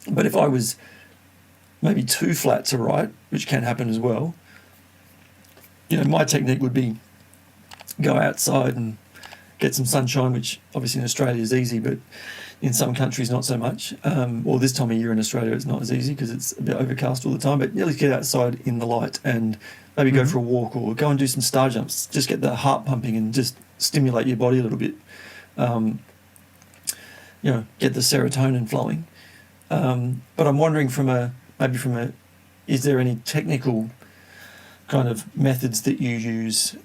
But if I was maybe too flat to write, which can happen as well, my technique would be go outside and get some sunshine, which obviously in Australia is easy, but in some countries not so much. Or this time of year in Australia it's not as easy because it's a bit overcast all the time, but at least get outside in the light and maybe go for a walk or go and do some star jumps. Just get the heart pumping and just stimulate your body a little bit. Get the serotonin flowing. But I'm wondering is there any technical kind of methods that you use,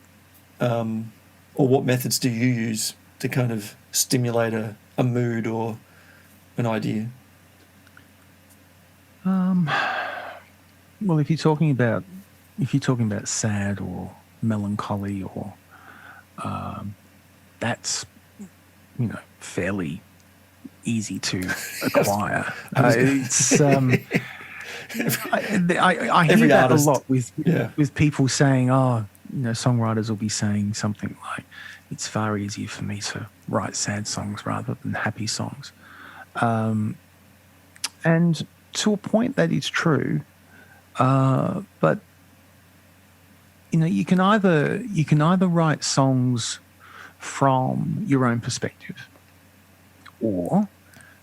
or what methods do you use to kind of stimulate a mood or an idea? Well, if you're talking about sad or melancholy or that's fairly easy to acquire. It's I hear that a lot with people saying, songwriters will be saying something like, it's far easier for me to write sad songs rather than happy songs. And to a point that is true, but you can either write songs from your own perspective, or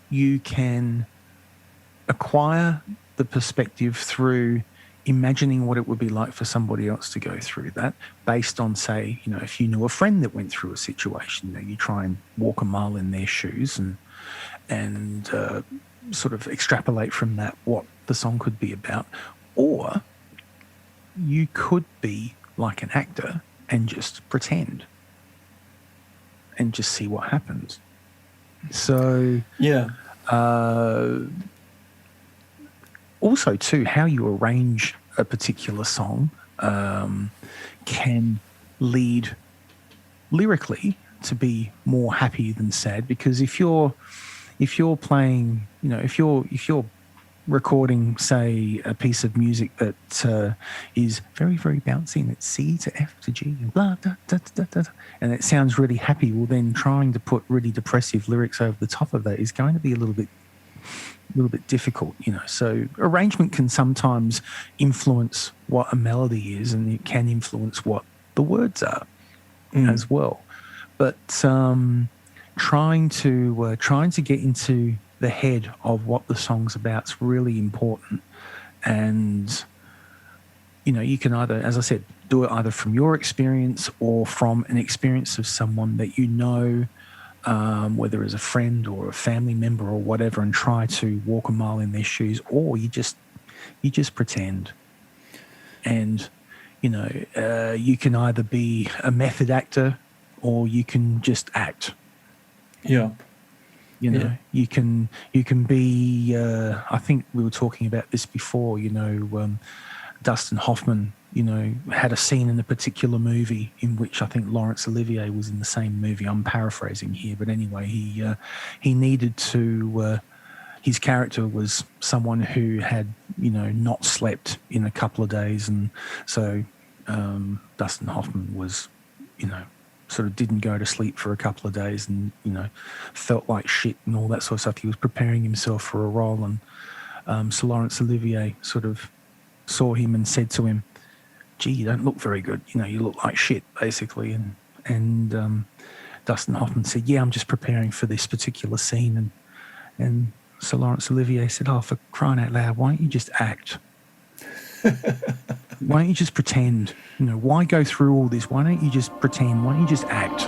you can acquire the perspective through imagining what it would be like for somebody else to go through that, based on, say, if you knew a friend that went through a situation, you try and walk a mile in their shoes and sort of extrapolate from that what the song could be about. Or you could be like an actor and just pretend and just see what happens. So also too, how you arrange a particular song can lead lyrically to be more happy than sad, because if you're playing, if you're recording, say, a piece of music that is very, very bouncy, and it's C to F to G and blah, da, da, da, da, and it sounds really happy, well, then trying to put really depressive lyrics over the top of that is going to be a little bit difficult, So arrangement can sometimes influence what a melody is, and it can influence what the words are as well. But trying to get into the head of what the song's about is really important. And you can either, as I said, do it either from your experience or from an experience of someone that whether as a friend or a family member or whatever, and try to walk a mile in their shoes, or you just pretend. And you can either be a method actor or you can just act. You can be, I think we were talking about this before, Dustin Hoffman, had a scene in a particular movie in which I think Laurence Olivier was in the same movie. I'm paraphrasing here, but anyway, he needed to, his character was someone who had, not slept in a couple of days. And so Dustin Hoffman was, sort of didn't go to sleep for a couple of days and, felt like shit and all that sort of stuff. He was preparing himself for a role, and so Laurence Olivier sort of saw him and said to him, gee, you don't look very good. You look like shit, basically. And Dustin Hoffman said, yeah, I'm just preparing for this particular scene. And so Laurence Olivier said, oh, for crying out loud, why don't you just act? Why don't you just pretend? Why go through all this? Why don't you just pretend? Why don't you just act?